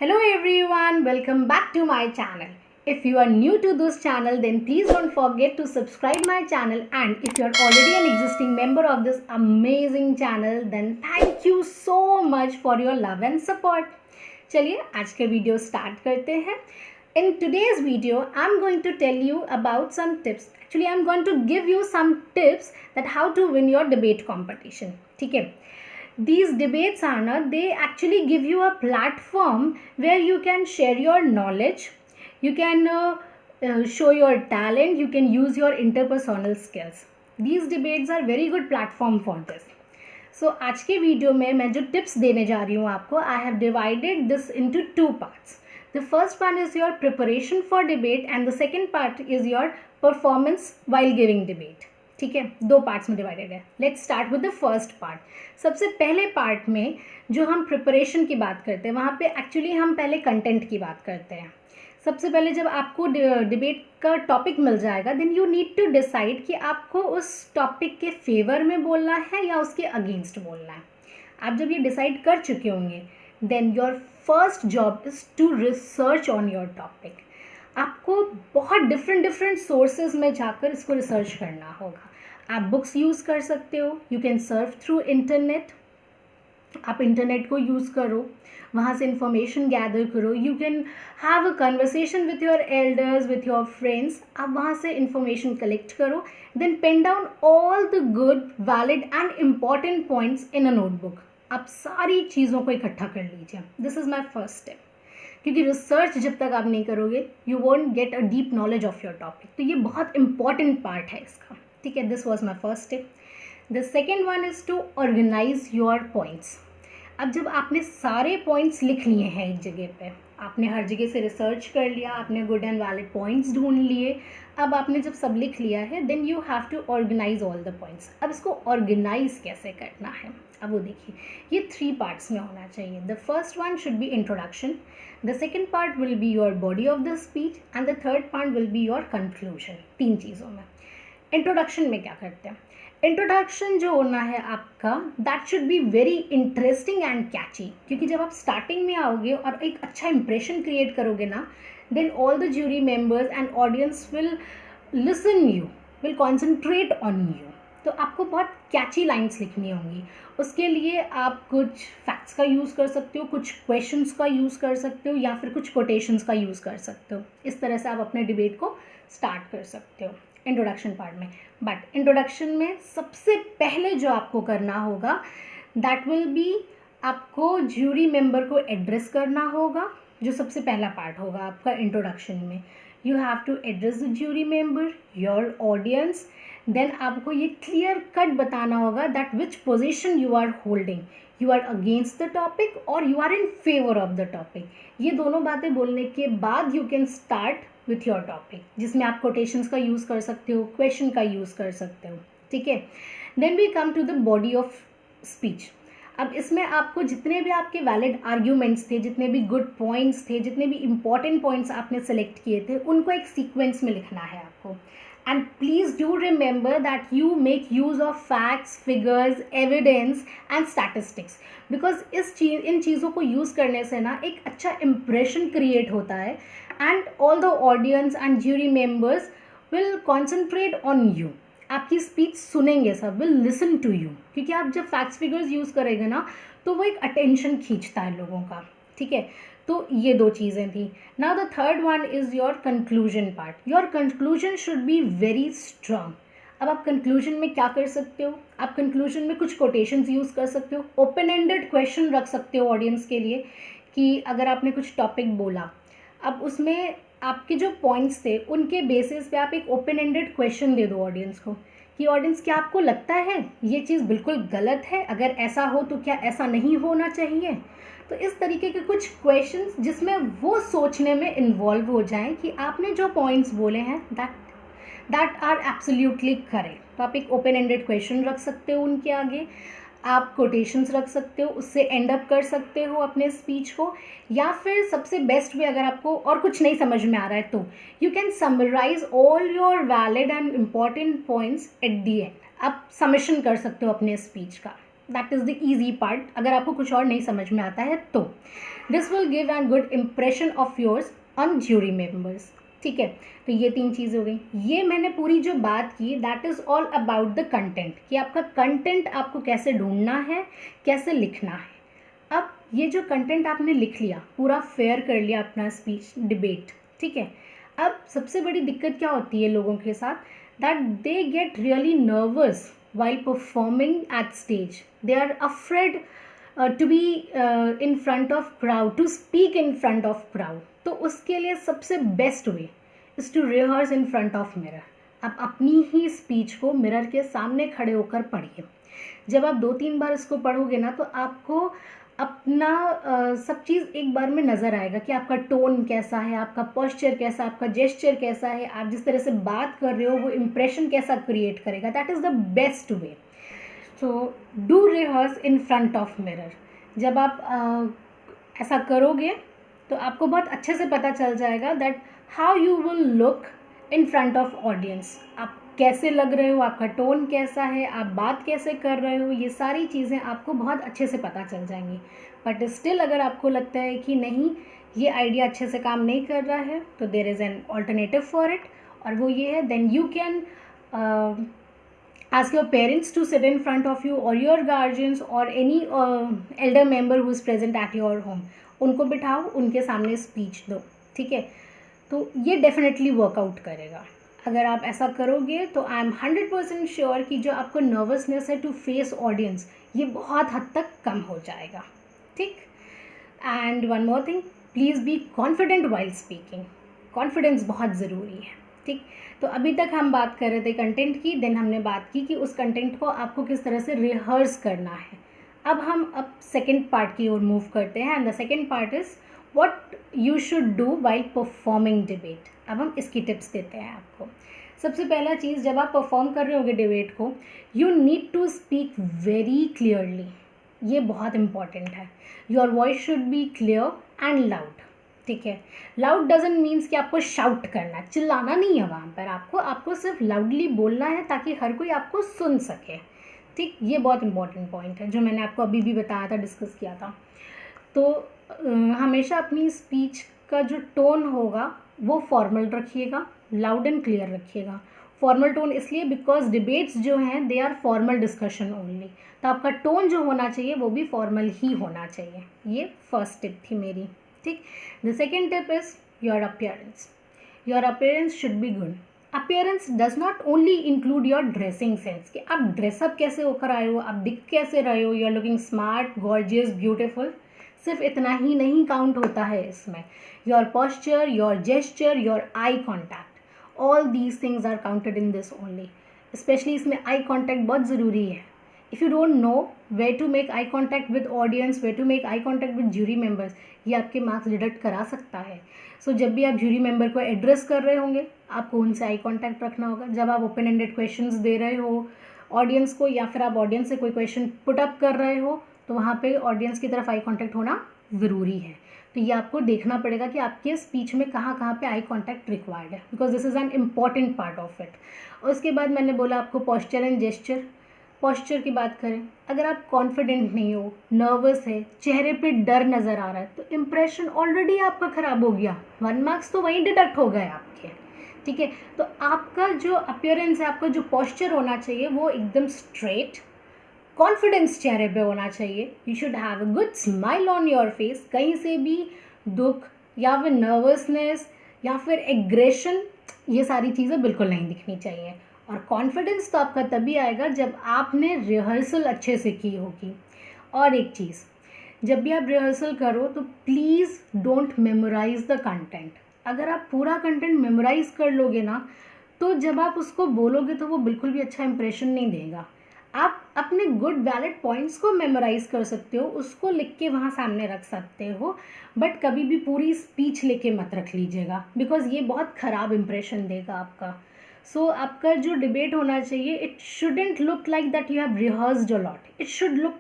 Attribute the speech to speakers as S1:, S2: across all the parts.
S1: Hello everyone, welcome back to my channel. If you are new to this channel, then please don't forget to subscribe my channel, and if you are already an existing member of this amazing channel, then thank you so much for your love and support. चलिए आज के video start करते हैं. In today's video, I'm going to tell you about some tips. Actually, I'm going to give you some tips that how to win your debate competition. ठीक है. These debates are they actually give you a platform where you can share your knowledge, you can show your talent, you can use your interpersonal skills. These debates are very good platform for this. So आज के video में मैं जो tips देने जा रही हूँ आपको, I have divided this into two parts. The first one is your preparation for debate and the second part is your performance while giving debate. ठीक है, दो पार्ट्स में डिवाइडेड है. Let's start with the first part. सबसे पहले part में जो हम प्रिपरेशन की बात करते हैं, वहाँ पे एक्चुअली हम पहले कंटेंट की बात करते हैं. सबसे पहले जब आपको डिबेट का टॉपिक मिल जाएगा, then you need to decide कि आपको उस टॉपिक के फेवर में बोलना है या उसके अगेंस्ट बोलना है. आप जब ये डिसाइड कर चुके होंगे, then your first job is to research on your topic. आपको बहुत डिफरेंट सोर्सेज में जाकर इसको रिसर्च करना होगा. आप बुक्स यूज़ कर सकते हो, you can surf through internet. आप इंटरनेट को यूज़ करो, वहाँ से इंफॉर्मेशन गैदर करो. You can have a conversation with your elders, with your friends. आप वहाँ से इंफॉर्मेशन कलेक्ट करो, then pen down all the good, valid and important points in a notebook. आप सारी चीज़ों को इकट्ठा कर लीजिए. This is my first step. क्योंकि रिसर्च जब तक आप नहीं करोगे, you won't get a deep knowledge of your topic. तो ये बहुत इंपॉर्टेंट पार्ट है इसका. ठीक है, this was my first step. The second one is to organise your points. अब जब आपने सारे पॉइंट्स लिख लिए हैं एक जगह पे, आपने हर जगह से रिसर्च कर लिया, आपने गुड एंड वैलिड पॉइंट्स ढूंढ लिए, अब आपने जब सब लिख लिया है, then you have to organise all the points. अब इसको ऑर्गेनाइज कैसे करना है, अब वो देखिए. ये 3 पार्ट्स में होना चाहिए. The first one should be introduction, the second part will be your body of the speech and the third part will be your conclusion. 3 चीज़ों में. इंट्रोडक्शन में क्या करते हैं? इंट्रोडक्शन जो होना है आपका, that should be very interesting and catchy. क्योंकि जब आप स्टार्टिंग में आओगे और एक अच्छा इंप्रेशन क्रिएट करोगे ना, then all the jury members and audience will listen you, will concentrate on you. तो आपको बहुत कैची लाइन्स लिखनी होंगी. उसके लिए आप कुछ फैक्ट्स का यूज़ कर सकते हो, कुछ क्वेश्चंस का यूज़ कर सकते हो, या फिर कुछ कोटेशंस का यूज़ कर सकते हो. इस तरह से आप अपने डिबेट को स्टार्ट कर सकते हो इंट्रोडक्शन पार्ट में. बट इंट्रोडक्शन में सबसे पहले जो आपको करना होगा, दैट विल बी, आपको ज्यूरी मेंबर को एड्रेस करना होगा. जो सबसे पहला पार्ट होगा आपका इंट्रोडक्शन में, you have to address the jury member, your audience. Then आपको ये क्लियर कट बताना होगा that which position you are holding. You are against the topic और you are in favour of the topic. ये दोनों बातें बोलने के बाद you can start with your topic, जिसमें आप कोटेशंस का यूज़ कर सकते हो, क्वेश्चन का यूज़ कर सकते हो. ठीक है. Then we come to the body of speech. अब इसमें आपको जितने भी आपके वैलिड आर्ग्यूमेंट्स थे, जितने भी गुड पॉइंट्स थे, जितने भी इंपॉर्टेंट पॉइंट्स आपने सेलेक्ट किए थे, उनको एक सीक्वेंस में लिखना है आपको. And please do remember that you make use of facts, figures, evidence and statistics. Because इन चीज़ों को यूज़ करने से ना एक अच्छा impression create होता है, and all the audience and jury members will concentrate on you. आपकी स्पीच सुनेंगे सब, will listen to you. क्योंकि आप जब फैक्ट्स फिगर्स यूज़ करेंगे ना, तो वो एक अटेंशन खींचता है लोगों का. ठीक है. तो ये 2 चीज़ें थी. Now the third one is your conclusion part. Your conclusion should be very strong. अब आप कंक्लूजन में क्या कर सकते हो? आप कंक्लूजन में कुछ कोटेशंस यूज़ कर सकते हो, ओपन एंडेड क्वेश्चन रख सकते हो ऑडियंस के लिए, कि अगर आपने कुछ टॉपिक बोला, अब उसमें आपके जो पॉइंट्स थे उनके बेसिस पे आप एक ओपन एंडेड क्वेश्चन दे दो ऑडियंस को, कि ऑडियंस क्या आपको लगता है ये चीज़ बिल्कुल गलत है? अगर ऐसा हो तो क्या ऐसा नहीं होना चाहिए? तो इस तरीके के कुछ क्वेश्चंस जिसमें वो सोचने में इन्वॉल्व हो जाएं कि आपने जो पॉइंट्स बोले हैं दैट आर एब्सोल्युटली करेक्ट. तो आप एक ओपन एंडेड क्वेश्चन रख सकते हो उनके आगे, आप कोटेशंस रख सकते हो, उससे एंड अप कर सकते हो अपने स्पीच को. या फिर सबसे बेस्ट वे, अगर आपको और कुछ नहीं समझ में आ रहा है, तो you can summarise all your valid and important points at the end. आप समेशन कर सकते हो अपने स्पीच का. That is the easy part, अगर आपको कुछ और नहीं समझ में आता है तो। This will give an good impression of yours on jury members, ठीक है। तो ये 3 चीज़ हो गई। ये मैंने पूरी जो बात की that is all about the content, कि आपका कंटेंट आपको कैसे ढूंढना है, कैसे लिखना है। अब ये जो कंटेंट आपने लिख लिया, पूरा फेयर कर लिया अपना स्पीच डिबेट, ठीक है। अब सबसे बड़ी दिक्कत क्या होती है लोगों के साथ, that they get really nervous while performing at stage. They are afraid to be in front of crowd, to speak in front of crowd. तो उसके लिए सबसे best way is to rehearse in front of mirror. आप अपनी ही speech को mirror के सामने खड़े होकर पढ़िए। जब आप 2-3 बार इसको पढ़ोगे ना तो आपको अपना सब चीज़ एक बार में नज़र आएगा कि आपका टोन कैसा है, आपका पोस्चर कैसा, आपका जेस्चर कैसा है, आप जिस तरह से बात कर रहे हो वो इम्प्रेशन कैसा क्रिएट करेगा। That is the best way. So do rehearse in front of mirror. जब आप ऐसा करोगे तो आपको बहुत अच्छे से पता चल जाएगा that how you will look in front of audience. आप कैसे लग रहे हो, आपका टोन कैसा है, आप बात कैसे कर रहे हो, ये सारी चीज़ें आपको बहुत अच्छे से पता चल जाएंगी। बट स्टिल अगर आपको लगता है कि नहीं ये आइडिया अच्छे से काम नहीं कर रहा है तो there is an alternative for it, और वो ये है then you can ask your parents to sit in front of you or your guardians or any elder member who is present at your home. उनको बिठाओ, उनके सामने speech दो, ठीक है। तो ये डेफिनेटली वर्कआउट करेगा। अगर आप ऐसा करोगे तो आई एम 100% श्योर कि जो आपको नर्वसनेस है टू फेस ऑडियंस ये बहुत हद तक कम हो जाएगा, ठीक। And one more thing, please be confident while speaking. Confidence बहुत ज़रूरी है, ठीक। तो अभी तक हम बात कर रहे थे कंटेंट की, देन हमने बात की कि उस कंटेंट को आपको किस तरह से रिहर्स करना है। अब हम सेकेंड पार्ट की ओर मूव करते हैं, and the second part is what you should do while performing debate. अब हम इसकी टिप्स देते हैं आपको। सबसे पहला चीज़, जब आप परफॉर्म कर रहे होगे डिबेट को, you need to speak very clearly. ये बहुत इंपॉर्टेंट है। Your voice should be clear and loud, ठीक है। लाउड डजंट मीन्स कि आपको शाउट करना, चिल्लाना नहीं है वहाँ पर, आपको सिर्फ लाउडली बोलना है ताकि हर कोई आपको सुन सके, ठीक। ये बहुत इंपॉर्टेंट पॉइंट है जो मैंने आपको अभी भी बताया था, डिस्कस किया था। तो हमेशा अपनी स्पीच का जो टोन होगा वो फॉर्मल रखिएगा, लाउड एंड क्लियर रखिएगा। फॉर्मल टोन इसलिए बिकॉज डिबेट्स जो हैं they are formal discussion only, तो आपका टोन जो होना चाहिए वो भी फॉर्मल ही होना चाहिए। ये फर्स्ट टिप थी मेरी, ठीक। The second tip is your appearance. Your appearance should be good. Appearance does not only include your dressing sense, कि आप ड्रेसअप कैसे होकर आए हो, आप दिख कैसे रहे हो, you are looking smart, gorgeous, beautiful. सिर्फ इतना ही नहीं काउंट होता है इसमें, your posture, your gesture, your eye contact, all these things are counted in this only. Specially इसमें आई कॉन्टैक्ट बहुत ज़रूरी है। If you don't know where to make eye contact with audience, where to make eye contact with jury members, ये आपके marks deduct करा सकता है। सो जब भी आप ज्यूरी मेंबर को एड्रेस कर रहे होंगे आपको उनसे आई कॉन्टैक्ट रखना होगा। जब आप ओपन एंडेड क्वेश्चंस दे रहे हो ऑडियंस को, या फिर आप ऑडियंस से कोई क्वेश्चन पुट अप कर रहे हो, तो वहाँ पे ऑडियंस की तरफ आई कॉन्टैक्ट होना ज़रूरी है। तो ये आपको देखना पड़ेगा कि आपके स्पीच में कहाँ कहाँ पे आई कॉन्टैक्ट रिक्वायर्ड है, because this is an important part of it. उसके बाद मैंने बोला आपको पोस्चर एंड जेस्चर। पोस्चर की बात करें, अगर आप कॉन्फिडेंट नहीं हो, नर्वस है, चेहरे पे डर नज़र आ रहा है, तो इम्प्रेशन ऑलरेडी आपका ख़राब हो गया, 1 मार्क्स तो वहीं डिडक्ट हो गए आपके, ठीक है। तो आपका जो अपीयरेंस है, आपका जो पोस्चर होना चाहिए वो एकदम स्ट्रेट, कॉन्फिडेंस चेहरे पे होना चाहिए। You should have a good smile on your face. कहीं से भी दुख या फिर नर्वसनेस या फिर एग्रेशन, ये सारी चीज़ें बिल्कुल नहीं दिखनी चाहिए। और कॉन्फिडेंस तो आपका तभी आएगा जब आपने रिहर्सल अच्छे से की होगी। और एक चीज़, जब भी आप रिहर्सल करो तो please don't memorise the content. अगर आप पूरा कंटेंट मेमोराइज कर लोगे ना तो जब आप उसको बोलोगे तो वो बिल्कुल भी अच्छा इंप्रेशन नहीं देगा। आप अपने गुड वैलिड पॉइंट्स को मेमोराइज कर सकते हो, उसको लिख के वहाँ सामने रख सकते हो, बट कभी भी पूरी स्पीच लेके मत रख लीजिएगा, बिकॉज ये बहुत ख़राब इंप्रेशन देगा आपका। सो आपका जो डिबेट होना चाहिए, it shouldn't look like that you have rehearsed a lot, it should look,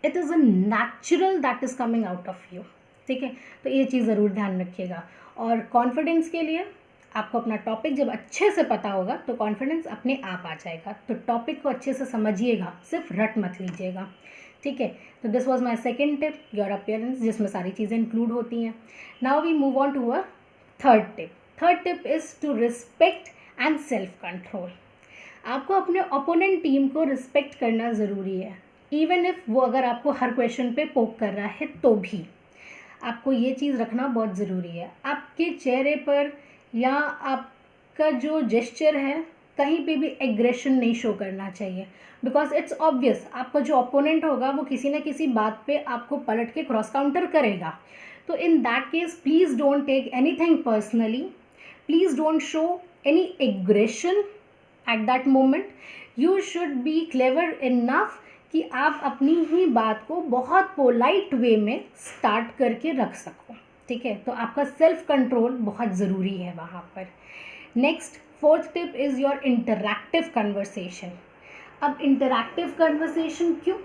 S1: it is a natural that is coming out of you, ठीक है। तो ये चीज़ ज़रूर ध्यान रखिएगा। और कॉन्फिडेंस के लिए आपको अपना टॉपिक जब अच्छे से पता होगा तो कॉन्फिडेंस अपने आप आ जाएगा। तो टॉपिक को अच्छे से समझिएगा, सिर्फ रट मत लीजिएगा। ठीक है, तो this was my second tip, your appearance, जिसमें सारी चीज़ें इंक्लूड होती हैं. Now we move on to a third tip. Third tip is to respect and self control. आपको अपने ओपोनेंट टीम को रिस्पेक्ट करना ज़रूरी है, इवन इफ़ वो अगर आपको हर क्वेश्चन पे पोक कर रहा है तो भी आपको ये चीज़ रखना बहुत ज़रूरी है. आपके चेहरे पर या आपका जो जेस्चर है कहीं पे भी एग्रेशन नहीं शो करना चाहिए, बिकॉज इट्स ऑब्वियस आपका जो ओपोनेंट होगा वो किसी ना किसी बात पे आपको पलट के क्रॉस काउंटर करेगा. तो in that case please don't take anything personally, please don't show any aggression at that moment. You should be clever enough कि आप अपनी ही बात को बहुत पोलाइट वे में स्टार्ट करके रख सको. ठीक है, तो आपका सेल्फ कंट्रोल बहुत ज़रूरी है वहाँ पर. Next, fourth tip is your interactive conversation. अब इंटरैक्टिव कन्वर्सेशन क्यों?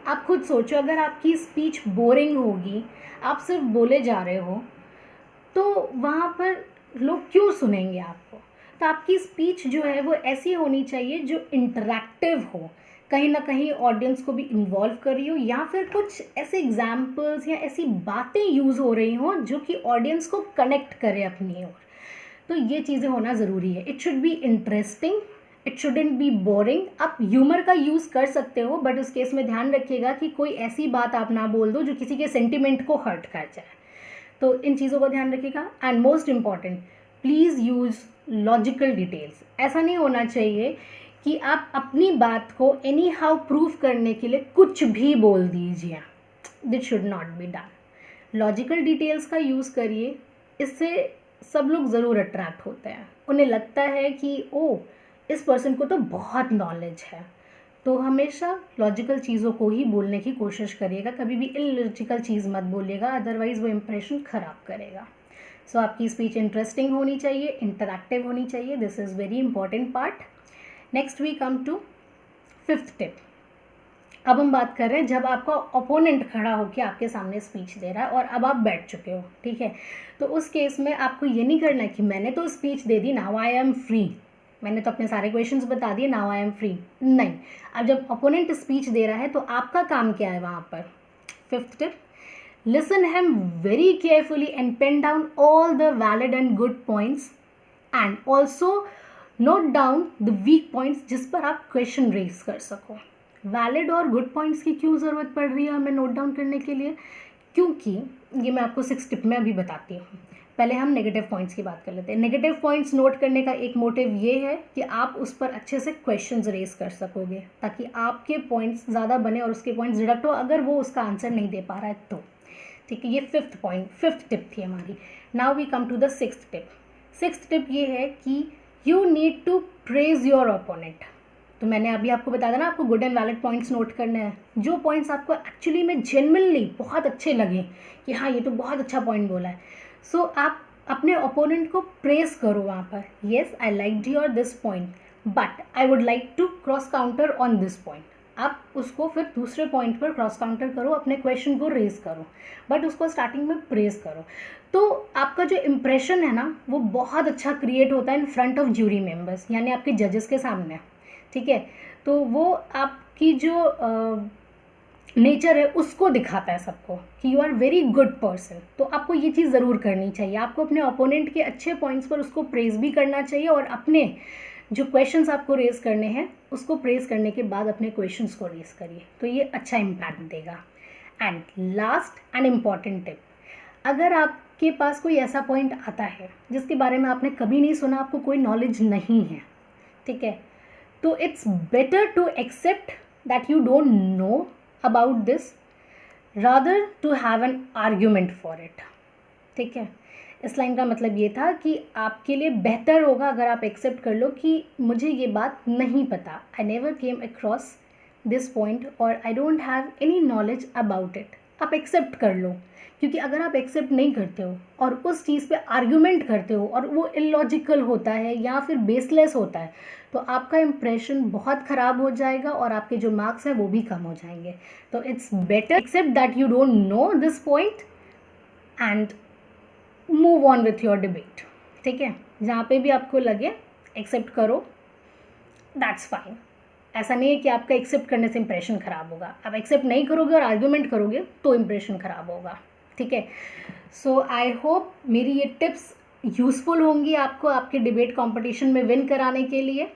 S1: आप खुद सोचो, अगर आपकी स्पीच बोरिंग होगी, आप सिर्फ बोले जा रहे हो, तो वहाँ पर लोग क्यों सुनेंगे आपको? तो आपकी स्पीच जो है वो ऐसी होनी चाहिए जो इंटरैक्टिव हो, कहीं ना कहीं ऑडियंस को भी इन्वॉल्व कर रही हो, या फिर कुछ ऐसे एग्जाम्पल्स या ऐसी बातें यूज़ हो रही हों जो कि ऑडियंस को कनेक्ट करे अपनी ओर. तो ये चीज़ें होना ज़रूरी है. It should be interesting, it shouldn't be boring. आप ह्यूमर का यूज़ कर सकते हो, बट उस केस में ध्यान रखिएगा कि कोई ऐसी बात आप ना बोल दो जो किसी के सेंटिमेंट को हर्ट कर जाए. तो इन चीज़ों को ध्यान रखिएगा. And most important, please use logical details. ऐसा नहीं होना चाहिए कि आप अपनी बात को एनी हाउ प्रूव करने के लिए कुछ भी बोल दीजिए. This should not be done. Logical details का यूज़ करिए, इससे सब लोग ज़रूर अट्रैक्ट होते हैं. उन्हें लगता है कि ओ, इस पर्सन को तो बहुत नॉलेज है. तो हमेशा लॉजिकल चीज़ों को ही बोलने की कोशिश करिएगा, कभी भी इलॉजिकल चीज़ मत बोलिएगा, अदरवाइज़ वो इम्प्रेशन ख़राब करेगा. सो आपकी स्पीच इंटरेस्टिंग होनी चाहिए, इंटरैक्टिव होनी चाहिए. This is very important part. Next we come to fifth tip. अब हम बात कर रहे हैं जब आपका ओपोनेंट खड़ा होकर आपके सामने स्पीच दे रहा है और अब आप बैठ चुके हो. ठीक है, तो उस केस में आपको ये नहीं करना कि मैंने तो speech they the, now I am free, मैंने तो अपने सारे क्वेश्चंस बता दिए, नाउ आई एम फ्री. नहीं, अब जब ओपोनेंट स्पीच दे रहा है तो आपका काम क्या है वहाँ पर? Fifth tip, listen him very carefully and pen down all the valid and good points and also note down the weak points जिस पर आप क्वेश्चन रेज कर सको. वैलिड और गुड पॉइंट्स की क्यों ज़रूरत पड़ रही है हमें नोट डाउन करने के लिए? क्योंकि ये मैं आपको 6 टिप में अभी बताती हूँ. पहले हम नेगेटिव पॉइंट्स की बात कर लेते हैं. नेगेटिव पॉइंट्स नोट करने का एक मोटिव ये है कि आप उस पर अच्छे से क्वेश्चंस रेज कर सकोगे, ताकि आपके पॉइंट्स ज़्यादा बने और उसके पॉइंट्स डिडक्ट हो अगर वो उसका आंसर नहीं दे पा रहा है तो. ठीक है, ये फिफ्थ टिप थी हमारी. Now we come to the sixth tip. Sixth tip ये है कि you need to praise your opponent. तो मैंने अभी आपको बताया ना, आपको good and valid points note करने हैं. जो पॉइंट्स आपको एक्चुअली में जेन्युइनली बहुत अच्छे लगे कि हाँ ये तो बहुत अच्छा पॉइंट बोला है, सो आप अपने ओपोनेंट को प्रेस करो वहाँ पर. Yes, I liked your this point, but I would like to cross counter on this point. आप उसको फिर दूसरे पॉइंट पर क्रॉस काउंटर करो, अपने क्वेश्चन को रेज करो, बट उसको स्टार्टिंग में प्रेस करो. तो आपका जो इम्प्रेशन है ना वो बहुत अच्छा क्रिएट होता है इन फ्रंट ऑफ ज्यूरी मेंबर्स, यानी आपके जजेस के सामने. ठीक है, तो वो आपकी जो नेचर है उसको दिखाता है सबको कि you are very good person. तो आपको ये चीज़ ज़रूर करनी चाहिए. आपको अपने ओपोनेंट के अच्छे पॉइंट्स पर उसको प्रेज भी करना चाहिए और अपने जो क्वेश्चंस आपको रेज करने हैं उसको प्रेज करने के बाद अपने क्वेश्चंस को रेज करिए, तो ये अच्छा इम्पैक्ट देगा. And last and important tip, अगर आपके पास कोई ऐसा पॉइंट आता है जिसके बारे में आपने कभी नहीं सुना, आपको कोई नॉलेज नहीं है, ठीक है, तो it's better to accept that you don't know about this rather to have an argument for it. ठीक है, इस लाइन का मतलब ये था कि आपके लिए बेहतर होगा अगर आप एक्सेप्ट कर लो कि मुझे ये बात नहीं पता, I never came across this point और I don't have any knowledge about it. आप एक्सेप्ट कर लो, क्योंकि अगर आप एक्सेप्ट नहीं करते हो और उस चीज़ पे आर्ग्यूमेंट करते हो और वो इलॉजिकल होता है या फिर बेसलेस होता है, तो आपका इम्प्रेशन बहुत ख़राब हो जाएगा और आपके जो मार्क्स हैं वो भी कम हो जाएंगे. तो it's better accept that you don't know this point and move on with your debate. ठीक है, जहाँ पे भी आपको लगे एक्सेप्ट करो, दैट्स फाइन. ऐसा नहीं है कि आपका एक्सेप्ट करने से इंप्रेशन ख़राब होगा। आप एक्सेप्ट नहीं करोगे और आर्ग्यूमेंट करोगे तो इंप्रेशन ख़राब होगा, ठीक है। सो आई होप मेरी ये टिप्स यूज़फुल होंगी आपको आपके डिबेट कंपटीशन में विन कराने के लिए,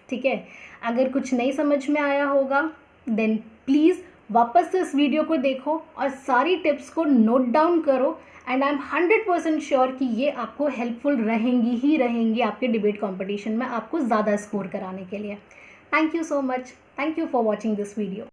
S1: ठीक है। अगर कुछ नहीं समझ में आया होगा देन प्लीज़ वापस से इस वीडियो को देखो और सारी टिप्स को नोट डाउन करो, एंड आई एम 100% श्योर कि ये आपको हेल्पफुल रहेंगी ही रहेंगी आपके डिबेट कंपटीशन में आपको ज़्यादा स्कोर कराने के लिए। Thank you so much, thank you for watching this video.